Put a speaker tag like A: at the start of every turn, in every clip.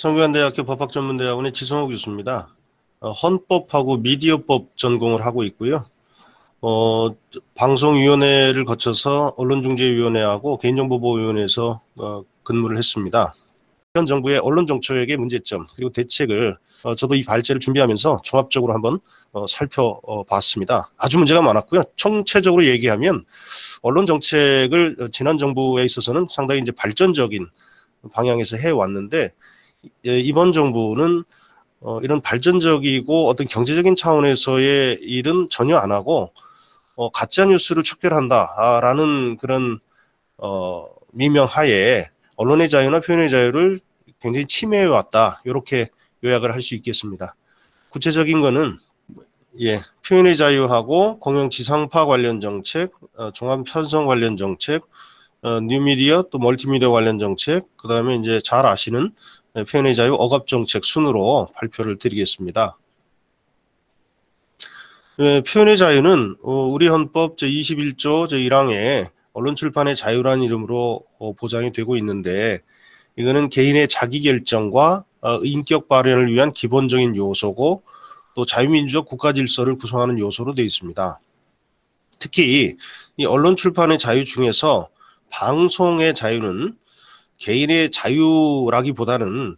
A: 성균관대학교 법학전문대학원의 지성호 교수입니다. 헌법하고 미디어법 전공을 하고 있고요. 방송위원회를 거쳐서 언론중재위원회하고 개인정보보호위원회에서 근무를 했습니다. 현 정부의 언론 정책의 문제점 그리고 대책을 저도 이 발제를 준비하면서 종합적으로 한번 살펴봤습니다. 아주 문제가 많았고요. 총체적으로 얘기하면 언론 정책을 지난 정부에 있어서는 상당히 이제 발전적인 방향에서 해왔는데 이번 정부는 이런 발전적이고 어떤 경제적인 차원에서의 일은 전혀 안 하고 가짜 뉴스를 척결한다라는 그런 미명하에 언론의 자유나 표현의 자유를 굉장히 침해해 왔다. 이렇게 요약을 할 수 있겠습니다. 구체적인 거는 표현의 자유하고 공영 지상파 관련 정책, 종합 편성 관련 정책, 뉴미디어 또 멀티미디어 관련 정책, 그다음에 이제 잘 아시는 표현의 자유 억압 정책 순으로 발표를 드리겠습니다. 표현의 자유는 우리 헌법 제21조 제1항에 언론 출판의 자유라는 이름으로 보장이 되고 있는데, 이거는 개인의 자기결정과 인격 발현을 위한 기본적인 요소고 또 자유민주적 국가 질서를 구성하는 요소로 되어 있습니다. 특히 이 언론 출판의 자유 중에서 방송의 자유는 개인의 자유라기보다는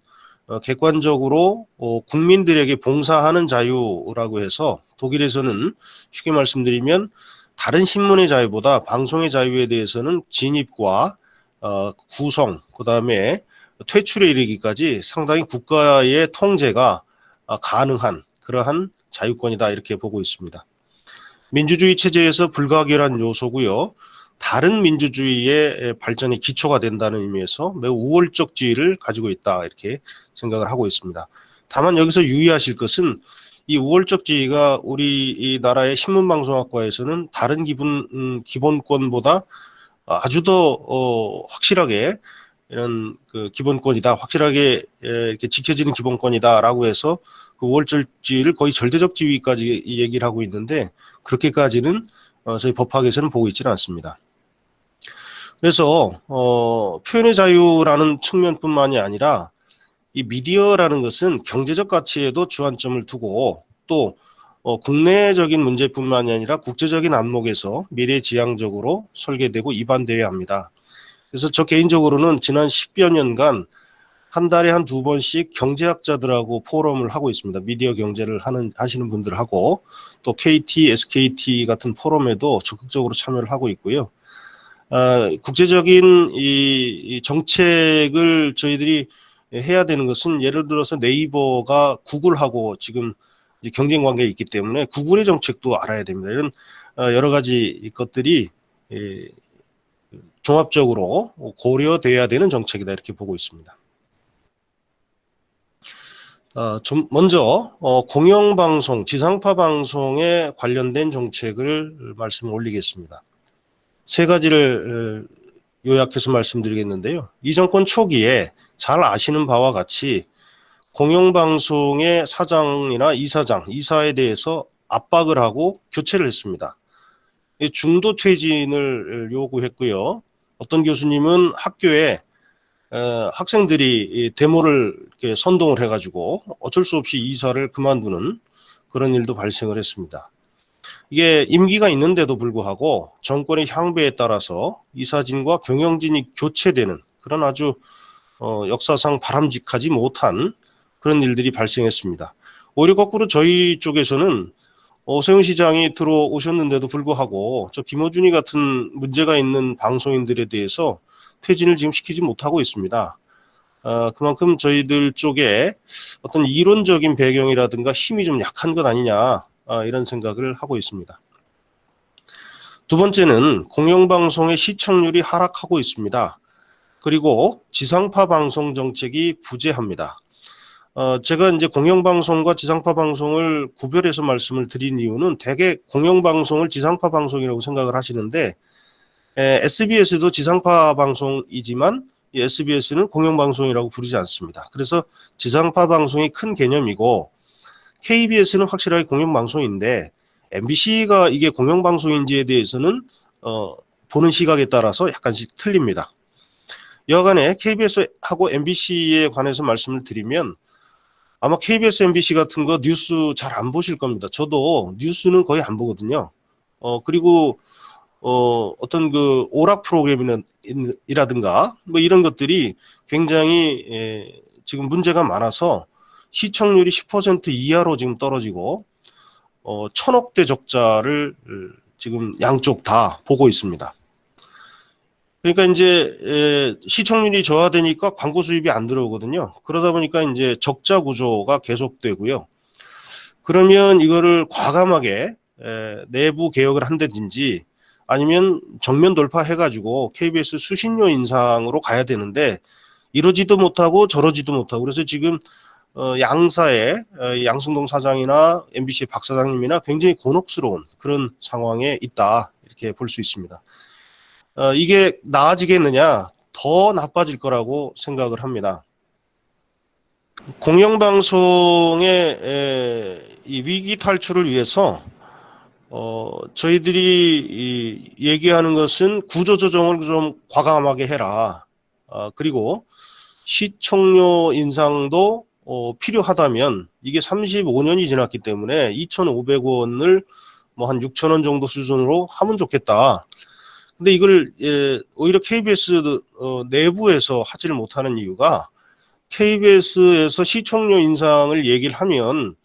A: 객관적으로 국민들에게 봉사하는 자유라고 해서, 독일에서는 쉽게 말씀드리면 다른 신문의 자유보다 방송의 자유에 대해서는 진입과 구성, 그다음에 퇴출에 이르기까지 상당히 국가의 통제가 가능한 그러한 자유권이다, 이렇게 보고 있습니다. 민주주의 체제에서 불가결한 요소고요. 다른 민주주의의 발전의 기초가 된다는 의미에서 매우 우월적 지위를 가지고 있다, 이렇게 생각을 하고 있습니다. 다만 여기서 유의하실 것은 이 우월적 지위가 우리 이 나라의 신문방송학과에서는 다른 기본권보다 아주 더 확실하게 이런 그 기본권이다, 확실하게 이렇게 지켜지는 기본권이다라고 해서 그 우월적 지위를 거의 절대적 지위까지 얘기를 하고 있는데, 그렇게까지는 저희 법학에서는 보고 있지는 않습니다. 그래서 표현의 자유라는 측면뿐만이 아니라 이 미디어라는 것은 경제적 가치에도 주안점을 두고 또 국내적인 문제뿐만이 아니라 국제적인 안목에서 미래지향적으로 설계되고 입안되어야 합니다. 그래서 저 개인적으로는 지난 10여 년간 한 달에 한 2번씩 경제학자들하고 포럼을 하고 있습니다. 미디어 경제를 하시는 분들하고 또 KT, SKT 같은 포럼에도 적극적으로 참여를 하고 있고요. 국제적인 이 정책을 저희들이 해야 되는 것은, 예를 들어서 네이버가 구글하고 지금 이제 경쟁 관계에 있기 때문에 구글의 정책도 알아야 됩니다. 이런 여러 가지 것들이 종합적으로 고려돼야 되는 정책이다, 이렇게 보고 있습니다. 좀 먼저 공영방송, 지상파 방송에 관련된 정책을 말씀을 올리겠습니다. 세 가지를 요약해서 말씀드리겠는데요. 이 정권 초기에 잘 아시는 바와 같이 공영방송의 사장이나 이사에 대해서 압박을 하고 교체를 했습니다. 중도 퇴진을 요구했고요. 어떤 교수님은 학교에 학생들이 데모를 이렇게 선동을 해가지고 어쩔 수 없이 이사를 그만두는 그런 일도 발생을 했습니다. 이게 임기가 있는데도 불구하고 정권의 향배에 따라서 이사진과 경영진이 교체되는 그런 아주 역사상 바람직하지 못한 그런 일들이 발생했습니다. 오히려 거꾸로 저희 쪽에서는 오세훈 시장이 들어오셨는데도 불구하고 저 김어준이 같은 문제가 있는 방송인들에 대해서 퇴진을 지금 시키지 못하고 있습니다. 그만큼 저희들 쪽에 어떤 이론적인 배경이라든가 힘이 좀 약한 것 아니냐, 이런 생각을 하고 있습니다. 두 번째는 공영방송의 시청률이 하락하고 있습니다. 그리고 지상파 방송 정책이 부재합니다. 제가 이제 공영방송과 지상파 방송을 구별해서 말씀을 드린 이유는, 대개 공영방송을 지상파 방송이라고 생각을 하시는데, SBS도 지상파 방송이지만 SBS는 공영방송이라고 부르지 않습니다. 그래서 지상파 방송이 큰 개념이고, KBS는 확실하게 공영방송인데 MBC가 이게 공영방송인지에 대해서는 보는 시각에 따라서 약간씩 틀립니다. 여간에 KBS하고 MBC에 관해서 말씀을 드리면 아마 KBS, MBC 같은 거 뉴스 잘 안 보실 겁니다. 저도 뉴스는 거의 안 보거든요. 그리고 어떤 그 오락 프로그램이라든가 뭐 이런 것들이 굉장히 지금 문제가 많아서 시청률이 10% 이하로 지금 떨어지고 천억대 적자를 지금 양쪽 다 보고 있습니다. 그러니까 이제 시청률이 저하되니까 광고 수입이 안 들어오거든요. 그러다 보니까 이제 적자 구조가 계속되고요. 그러면 이거를 과감하게 내부 개혁을 한다든지 아니면 정면 돌파해가지고 KBS 수신료 인상으로 가야 되는데 이러지도 못하고 저러지도 못하고 그래서 지금 양사의 양승동 사장이나 MBC 박 사장님이나 굉장히 곤혹스러운 그런 상황에 있다 이렇게 볼 수 있습니다. 이게 나아지겠느냐? 더 나빠질 거라고 생각을 합니다. 공영방송의 이 위기 탈출을 위해서 저희들이 얘기하는 것은 구조조정을 좀 과감하게 해라. 그리고 시청료 인상도 필요하다면 이게 35년이 지났기 때문에 2,500원을 뭐 한 6,000원 정도 수준으로 하면 좋겠다. 근데 이걸 오히려 KBS 내부에서 하지를 못하는 이유가 KBS에서 시청료 인상을 얘기를 하면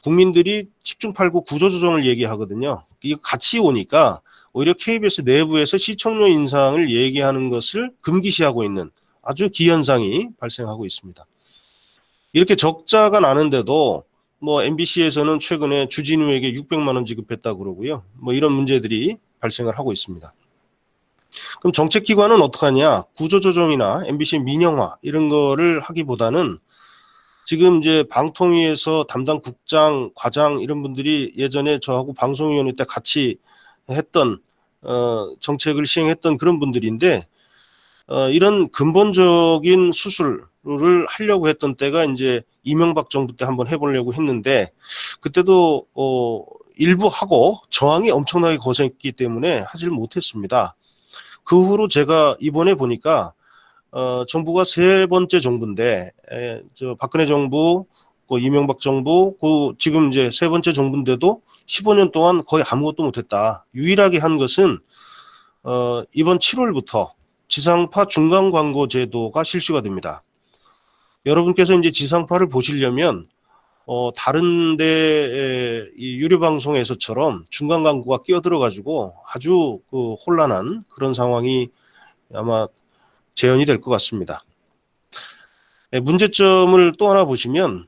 A: 국민들이 10중 8구 구조조정을 얘기하거든요. 이거 같이 오니까 오히려 KBS 내부에서 시청료 인상을 얘기하는 것을 금기시하고 있는 아주 기현상이 발생하고 있습니다. 이렇게 적자가 나는데도 뭐 MBC에서는 최근에 주진우에게 600만 원 지급했다고 그러고요. 뭐 이런 문제들이 발생을 하고 있습니다. 그럼 정책기관은 어떡하냐? 구조조정이나 MBC 민영화 이런 거를 하기보다는 지금 이제 방통위에서 담당 국장, 과장 이런 분들이 예전에 저하고 방송위원회 때 같이 했던 정책을 시행했던 그런 분들인데 이런 근본적인 수술을 하려고 했던 때가 이제 이명박 정부 때 한번 해보려고 했는데 그때도 일부 하고 저항이 엄청나게 거셌기 때문에 하지를 못했습니다. 그 후로 제가 이번에 보니까 정부가 세 번째 정부인데 저 박근혜 정부, 그 이명박 정부, 그 지금 이제 세 번째 정부인데도 15년 동안 거의 아무것도 못했다. 유일하게 한 것은 이번 7월부터 지상파 중간 광고 제도가 실시가 됩니다. 여러분께서 이제 지상파를 보시려면 다른데 이 유료 방송에서처럼 중간 광고가 끼어들어가지고 아주 그 혼란한 그런 상황이 아마 재현이 될 것 같습니다. 문제점을 또 하나 보시면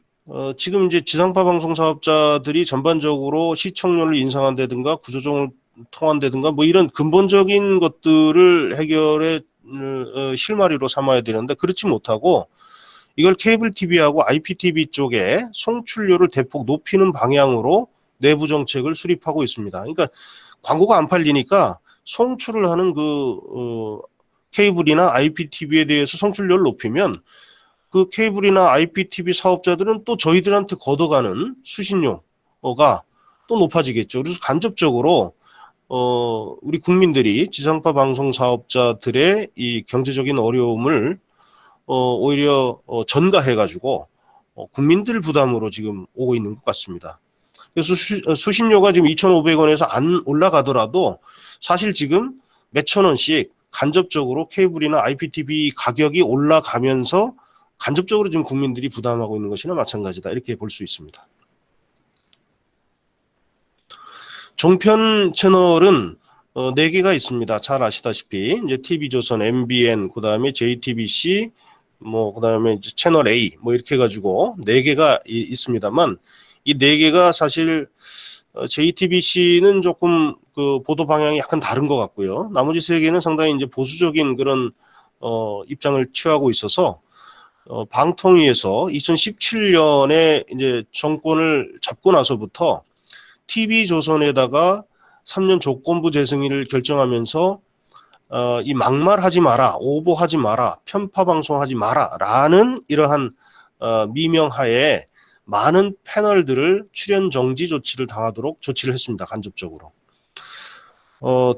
A: 지금 이제 지상파 방송 사업자들이 전반적으로 시청률을 인상한다든가 구조조정을 통한다든가 뭐 이런 근본적인 것들을 해결의 실마리로 삼아야 되는데 그렇지 못하고 이걸 케이블 TV하고 IPTV 쪽에 송출료를 대폭 높이는 방향으로 내부 정책을 수립하고 있습니다. 그러니까 광고가 안 팔리니까 송출을 하는 그 케이블이나 IPTV에 대해서 송출료를 높이면 그 케이블이나 IPTV 사업자들은 또 저희들한테 걷어가는 수신료가 또 높아지겠죠. 그래서 간접적으로 우리 국민들이 지상파 방송 사업자들의 이 경제적인 어려움을 오히려 전가해가지고 국민들 부담으로 지금 오고 있는 것 같습니다. 그래서 수신료가 지금 2,500원에서 안 올라가더라도 사실 지금 몇천 원씩 간접적으로 케이블이나 IPTV 가격이 올라가면서 간접적으로 지금 국민들이 부담하고 있는 것이나 마찬가지다. 이렇게 볼 수 있습니다. 종편 채널은 4개가 있습니다. 잘 아시다시피 이제 TV조선, MBN, 그다음에 JTBC, 뭐 그다음에 이제 채널 A 뭐 이렇게 해가지고 4개가 있습니다만 이 4개가 사실 JTBC는 조금 그 보도 방향이 약간 다른 것 같고요. 나머지 3개는 상당히 이제 보수적인 그런 입장을 취하고 있어서 방통위에서 2017년에 이제 정권을 잡고 나서부터 TV조선에다가 3년 조건부 재승인을 결정하면서 이 막말하지 마라, 오보하지 마라, 편파 방송하지 마라라는 이러한 미명하에 많은 패널들을 출연 정지 조치를 당하도록 조치를 했습니다. 간접적으로.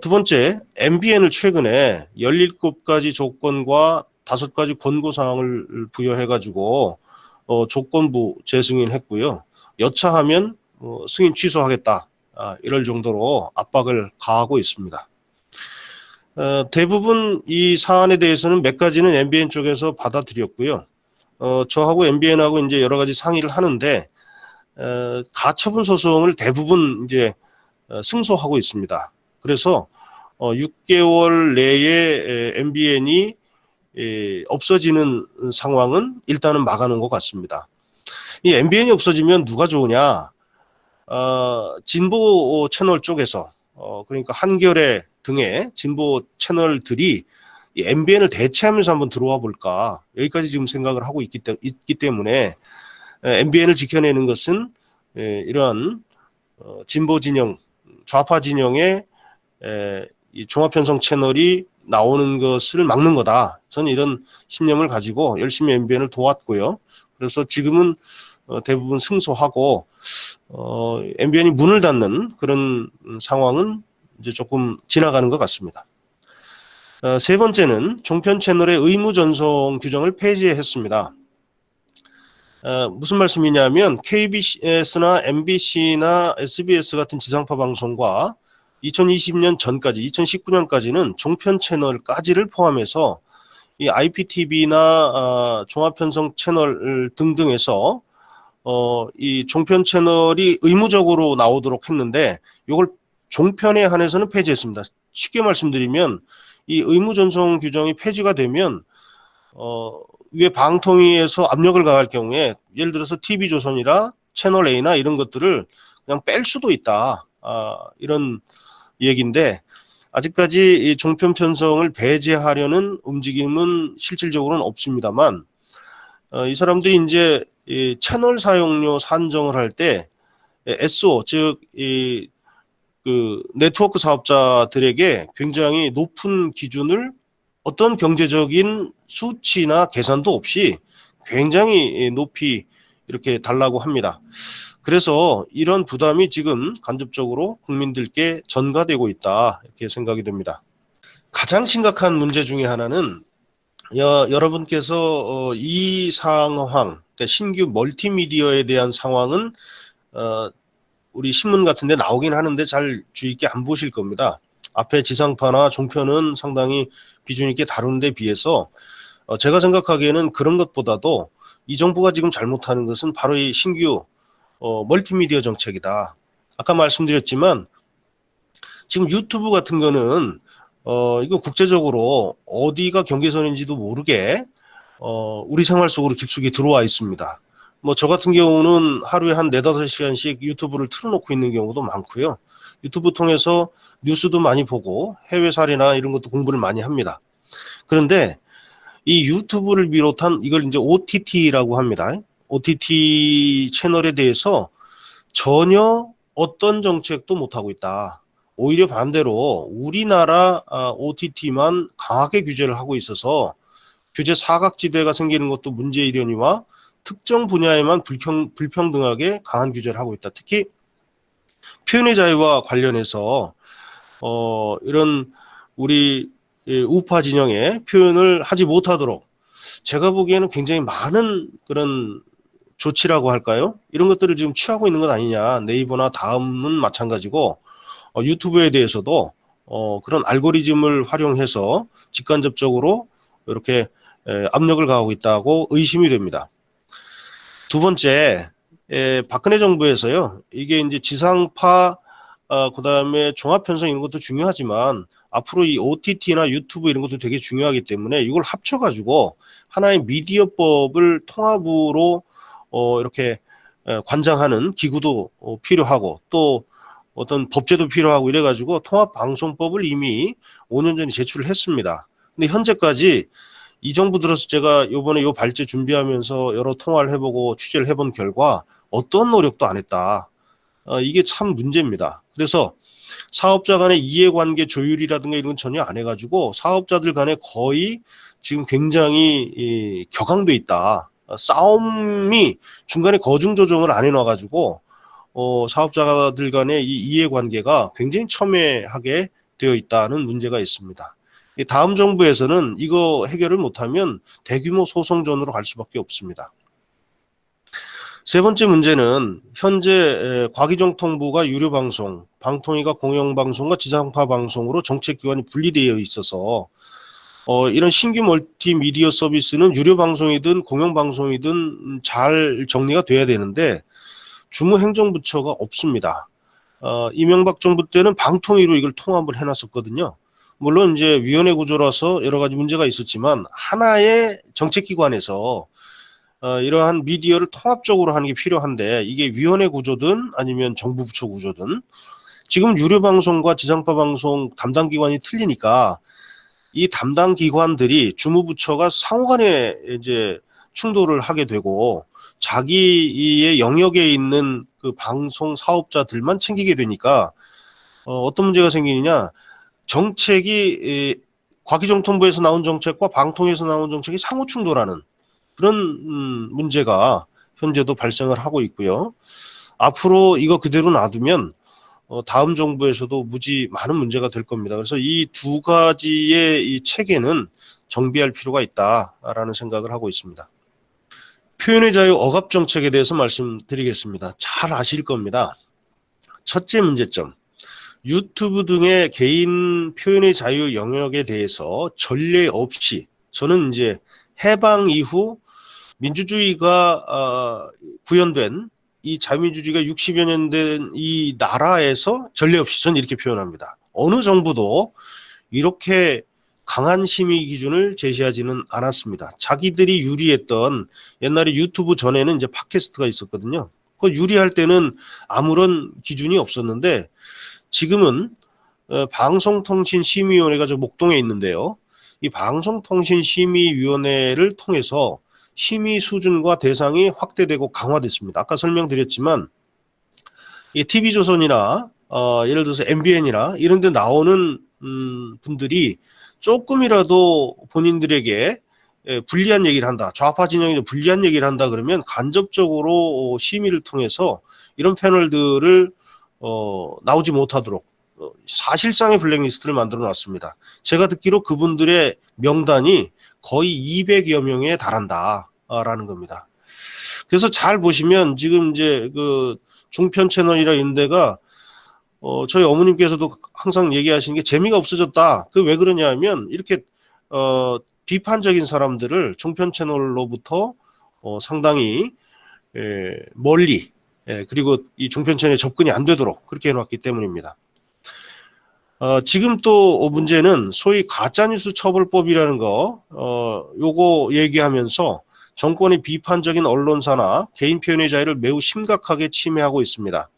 A: 두 번째, MBN을 최근에 17가지 조건과 5가지 권고 사항을 부여해가지고 조건부 재승인했고요. 여차하면 승인 취소하겠다. 이럴 정도로 압박을 가하고 있습니다. 대부분 이 사안에 대해서는 몇 가지는 MBN 쪽에서 받아들였고요. 저하고 MBN하고 이제 여러 가지 상의를 하는데 가처분 소송을 대부분 이제 승소하고 있습니다. 그래서 6개월 내에 MBN이 없어지는 상황은 일단은 막아놓은 것 같습니다. 이 MBN이 없어지면 누가 좋으냐? 진보 채널 쪽에서 그러니까 한겨레 등의 진보 채널들이 이 MBN을 대체하면서 한번 들어와 볼까 여기까지 지금 생각을 하고 있기 때문에 MBN을 지켜내는 것은 이러한 진보 진영, 좌파 진영의 이 종합편성 채널이 나오는 것을 막는 거다. 저는 이런 신념을 가지고 열심히 MBN을 도왔고요. 그래서 지금은 대부분 승소하고 MBN이 문을 닫는 그런 상황은 이제 조금 지나가는 것 같습니다. 세 번째는 종편 채널의 의무 전송 규정을 폐지했습니다. 무슨 말씀이냐면 KBS나 MBC나 SBS 같은 지상파 방송과 2020년 전까지 2019년까지는 종편 채널까지를 포함해서 이 IPTV나 종합편성 채널 등등에서 이 종편 채널이 의무적으로 나오도록 했는데 이걸 종편에 한해서는 폐지했습니다. 쉽게 말씀드리면 이 의무 전송 규정이 폐지가 되면 위에 방통위에서 압력을 가할 경우에 예를 들어서 TV조선이나 채널 A나 이런 것들을 그냥 뺄 수도 있다. 이런 얘기인데 아직까지 이 종편 편성을 배제하려는 움직임은 실질적으로는 없습니다만 이 사람들이 이제 이 채널 사용료 산정을 할 때 SO 즉 그 네트워크 사업자들에게 굉장히 높은 기준을 어떤 경제적인 수치나 계산도 없이 굉장히 높이 이렇게 달라고 합니다. 그래서 이런 부담이 지금 간접적으로 국민들께 전가되고 있다 이렇게 생각이 됩니다. 가장 심각한 문제 중에 하나는 여러분께서 이 상황, 그러니까 신규 멀티미디어에 대한 상황은 우리 신문 같은 데 나오긴 하는데 잘 주의 있게 안 보실 겁니다. 앞에 지상파나 종편은 상당히 비중 있게 다루는 데 비해서 제가 생각하기에는 그런 것보다도 이 정부가 지금 잘못하는 것은 바로 이 신규 멀티미디어 정책이다. 아까 말씀드렸지만 지금 유튜브 같은 거는 이거 국제적으로 어디가 경계선인지도 모르게 우리 생활 속으로 깊숙이 들어와 있습니다. 뭐 저 같은 경우는 하루에 한 4-5시간씩 유튜브를 틀어놓고 있는 경우도 많고요. 유튜브 통해서 뉴스도 많이 보고 해외 사례나 이런 것도 공부를 많이 합니다. 그런데 이 유튜브를 비롯한 이걸 이제 OTT라고 합니다. OTT 채널에 대해서 전혀 어떤 정책도 못하고 있다. 오히려 반대로 우리나라 OTT만 강하게 규제를 하고 있어서 규제 사각지대가 생기는 것도 문제이려니와 특정 분야에만 불평등하게 강한 규제를 하고 있다. 특히 표현의 자유와 관련해서 이런 우리 우파 진영의 표현을 하지 못하도록 제가 보기에는 굉장히 많은 그런 조치라고 할까요? 이런 것들을 지금 취하고 있는 것 아니냐. 네이버나 다음은 마찬가지고 유튜브에 대해서도 그런 알고리즘을 활용해서 직간접적으로 이렇게 압력을 가하고 있다고 의심이 됩니다. 두 번째, 박근혜 정부에서요. 이게 이제 지상파 그다음에 종합편성 이런 것도 중요하지만 앞으로 이 OTT나 유튜브 이런 것도 되게 중요하기 때문에 이걸 합쳐가지고 하나의 미디어법을 통합으로 이렇게 관장하는 기구도 필요하고 또 어떤 법제도 필요하고 이래가지고 통합방송법을 이미 5년 전에 제출을 했습니다. 근데 현재까지 이 정부 들어서 제가 이번에 요 발제 준비하면서 여러 통화를 해보고 취재를 해본 결과 어떤 노력도 안 했다. 이게 참 문제입니다. 그래서 사업자 간의 이해관계 조율이라든가 이런 건 전혀 안 해가지고 사업자들 간에 거의 지금 굉장히 격앙돼 있다. 싸움이 중간에 거중조정을 안 해놔가지고 사업자들 간의 이 이해관계가 굉장히 첨예하게 되어 있다는 문제가 있습니다. 이 다음 정부에서는 이거 해결을 못하면 대규모 소송전으로 갈 수밖에 없습니다. 세 번째 문제는 현재 과기정통부가 유료방송, 방통위가 공영방송과 지상파 방송으로 정책기관이 분리되어 있어서 이런 신규 멀티미디어 서비스는 유료방송이든 공영방송이든 잘 정리가 돼야 되는데 주무행정부처가 없습니다. 이명박 정부 때는 방통위로 이걸 통합을 해놨었거든요. 물론 이제 위원회 구조라서 여러 가지 문제가 있었지만 하나의 정책기관에서 이러한 미디어를 통합적으로 하는 게 필요한데 이게 위원회 구조든 아니면 정부 부처 구조든 지금 유료 방송과 지상파 방송 담당 기관이 틀리니까 이 담당 기관들이 주무부처가 상호간에 이제 충돌을 하게 되고 자기의 영역에 있는 그 방송 사업자들만 챙기게 되니까 어떤 문제가 생기느냐 정책이 과기정통부에서 나온 정책과 방통위에서 나온 정책이 상호 충돌하는 그런 문제가 현재도 발생을 하고 있고요. 앞으로 이거 그대로 놔두면 다음 정부에서도 무지 많은 문제가 될 겁니다. 그래서 이 두 가지의 이 체계는 정비할 필요가 있다라는 생각을 하고 있습니다. 표현의 자유 억압 정책에 대해서 말씀드리겠습니다. 잘 아실 겁니다. 첫째 문제점. 유튜브 등의 개인 표현의 자유 영역에 대해서 전례 없이 저는 이제 해방 이후 민주주의가 구현된 이 자유민주주의가 60여 년 된 이 나라에서 전례 없이 저는 이렇게 표현합니다. 어느 정부도 이렇게 강한 심의 기준을 제시하지는 않았습니다. 자기들이 유리했던 옛날에 유튜브 전에는 이제 팟캐스트가 있었거든요. 그 유리할 때는 아무런 기준이 없었는데 지금은 방송통신심의위원회가 저 목동에 있는데요. 이 방송통신심의위원회를 통해서 심의 수준과 대상이 확대되고 강화됐습니다. 아까 설명드렸지만 이 TV조선이나 예를 들어서 MBN이나 이런 데 나오는 분들이 조금이라도 본인들에게 불리한 얘기를 한다. 좌파 진영이 불리한 얘기를 한다 그러면 간접적으로 심의를 통해서 이런 패널들을 나오지 못하도록 사실상의 블랙리스트를 만들어 놨습니다. 제가 듣기로 그분들의 명단이 거의 200여 명에 달한다라는 겁니다. 그래서 잘 보시면 지금 이제 그 중편 채널이나 이런 데가 저희 어머님께서도 항상 얘기하시는 게 재미가 없어졌다. 그 왜 그러냐 하면 이렇게 비판적인 사람들을 종편 채널로부터 상당히 멀리 그리고 이 종편 채널에 접근이 안 되도록 그렇게 해놨기 때문입니다. 지금 또 문제는 소위 가짜뉴스 처벌법이라는 거 요거 얘기하면서 정권의 비판적인 언론사나 개인 표현의 자유를 매우 심각하게 침해하고 있습니다.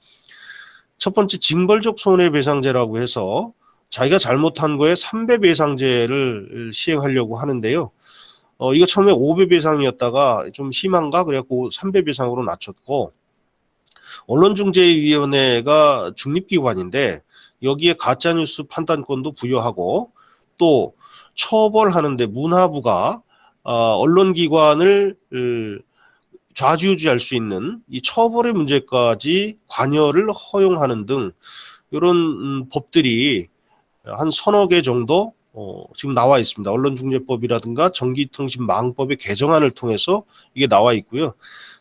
A: 첫 번째 징벌적 손해배상제라고 해서 자기가 잘못한 거에 3배 배상제를 시행하려고 하는데요. 이거 처음에 5배 배상이었다가 좀 심한가 그래갖고 3배 배상으로 낮췄고 언론중재위원회가 중립기관인데 여기에 가짜뉴스 판단권도 부여하고 또 처벌하는데 문화부가 언론기관을 좌지우지할 수 있는 이 처벌의 문제까지 관여를 허용하는 등 이런 법들이 한 서너 개 정도 지금 나와 있습니다. 언론중재법이라든가 전기통신망법의 개정안을 통해서 이게 나와 있고요.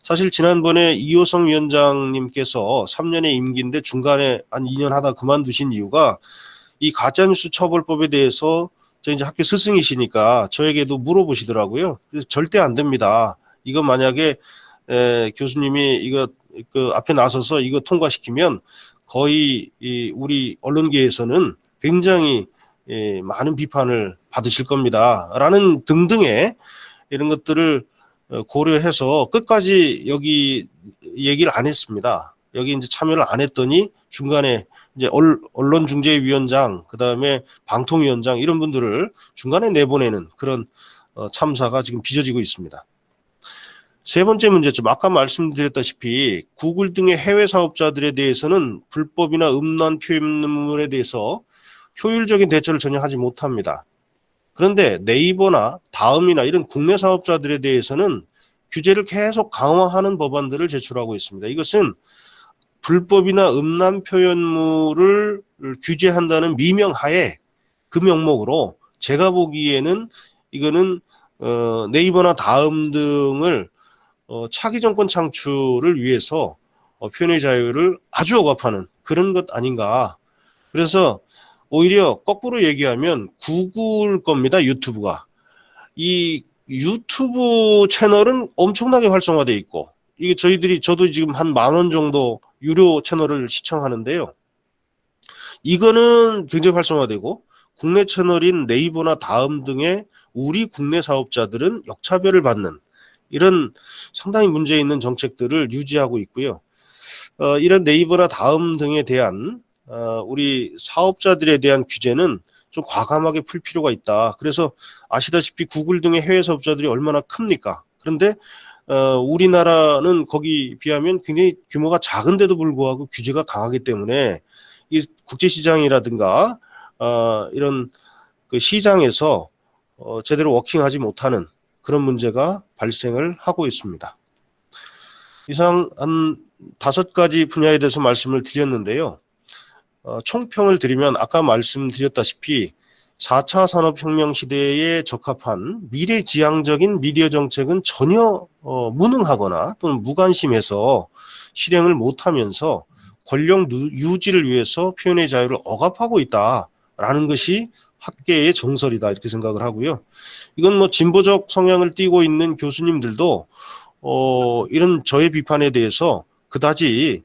A: 사실 지난번에 이호성 위원장님께서 3년의 임기인데 중간에 한 2년 하다 그만두신 이유가 이 가짜뉴스 처벌법에 대해서 저 이제 학교 스승이시니까 저에게도 물어보시더라고요. 그래서 절대 안 됩니다. 이거 만약에 교수님이 이거 그 앞에 나서서 이거 통과시키면 거의 우리 언론계에서는 굉장히 많은 비판을 받으실 겁니다. 라는 등등의 이런 것들을 고려해서 끝까지 여기 얘기를 안 했습니다. 여기 이제 참여를 안 했더니 중간에 이제 언론중재위원장, 그 다음에 방통위원장 이런 분들을 중간에 내보내는 그런 참사가 지금 빚어지고 있습니다. 세 번째 문제점, 아까 말씀드렸다시피 구글 등의 해외 사업자들에 대해서는 불법이나 음란 표현물에 대해서 효율적인 대처를 전혀 하지 못합니다. 그런데 네이버나 다음이나 이런 국내 사업자들에 대해서는 규제를 계속 강화하는 법안들을 제출하고 있습니다. 이것은 불법이나 음란 표현물을 규제한다는 미명하에 그 명목으로 제가 보기에는 이거는 네이버나 다음 등을 차기 정권 창출을 위해서 표현의 자유를 아주 억압하는 그런 것 아닌가. 그래서 오히려 거꾸로 얘기하면 구글 겁니다. 유튜브가. 이 유튜브 채널은 엄청나게 활성화돼 있고, 이게 저도 지금 한 10,000원 정도 유료 채널을 시청하는데요. 이거는 굉장히 활성화되고, 국내 채널인 네이버나 다음 등의 우리 국내 사업자들은 역차별을 받는 이런 상당히 문제 있는 정책들을 유지하고 있고요. 이런 네이버나 다음 등에 대한 우리 사업자들에 대한 규제는 좀 과감하게 풀 필요가 있다. 그래서 아시다시피 구글 등의 해외 사업자들이 얼마나 큽니까? 그런데 우리나라는 거기 비하면 굉장히 규모가 작은데도 불구하고 규제가 강하기 때문에 이 국제시장이라든가 이런 그 시장에서 제대로 워킹하지 못하는 그런 문제가 발생을 하고 있습니다. 이상 한 5가지 분야에 대해서 말씀을 드렸는데요. 총평을 드리면 아까 말씀드렸다시피 4차 산업혁명 시대에 적합한 미래지향적인 미디어 정책은 전혀 무능하거나 또는 무관심해서 실행을 못하면서 권력 유지를 위해서 표현의 자유를 억압하고 있다라는 것이 학계의 정설이다 이렇게 생각을 하고요. 이건 뭐 진보적 성향을 띠고 있는 교수님들도 이런 저의 비판에 대해서 그다지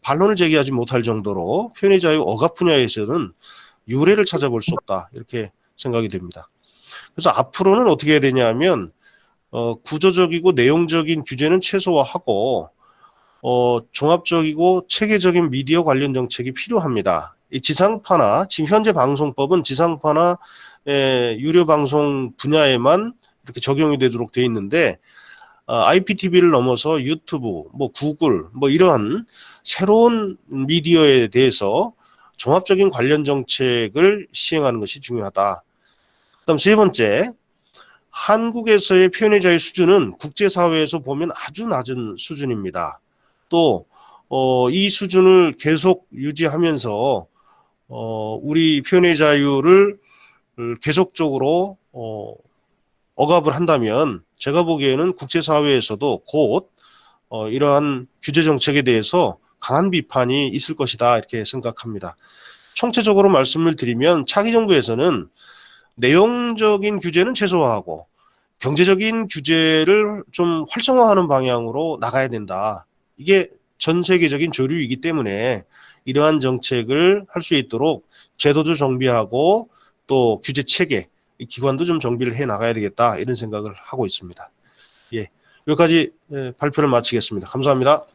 A: 반론을 제기하지 못할 정도로 표현의 자유 억압 분야에서는 유례를 찾아볼 수 없다 이렇게 생각이 됩니다. 그래서 앞으로는 어떻게 해야 되냐면 구조적이고 내용적인 규제는 최소화하고 종합적이고 체계적인 미디어 관련 정책이 필요합니다. 이 지상파나 지금 현재 방송법은 지상파나 유료 방송 분야에만 이렇게 적용이 되도록 되어 있는데 IPTV를 넘어서 유튜브, 뭐 구글, 뭐 이러한 새로운 미디어에 대해서 종합적인 관련 정책을 시행하는 것이 중요하다. 그다음 세 번째, 한국에서의 표현의 자유 수준은 국제사회에서 보면 아주 낮은 수준입니다. 또 이 수준을 계속 유지하면서 우리 표현의 자유를 계속적으로 억압을 한다면 제가 보기에는 국제사회에서도 곧 이러한 규제 정책에 대해서 강한 비판이 있을 것이다 이렇게 생각합니다. 총체적으로 말씀을 드리면 차기 정부에서는 내용적인 규제는 최소화하고 경제적인 규제를 좀 활성화하는 방향으로 나가야 된다. 이게 전 세계적인 조류이기 때문에 이러한 정책을 할 수 있도록 제도도 정비하고 또 규제 체계, 기관도 좀 정비를 해 나가야 되겠다 이런 생각을 하고 있습니다. 예, 여기까지 발표를 마치겠습니다. 감사합니다.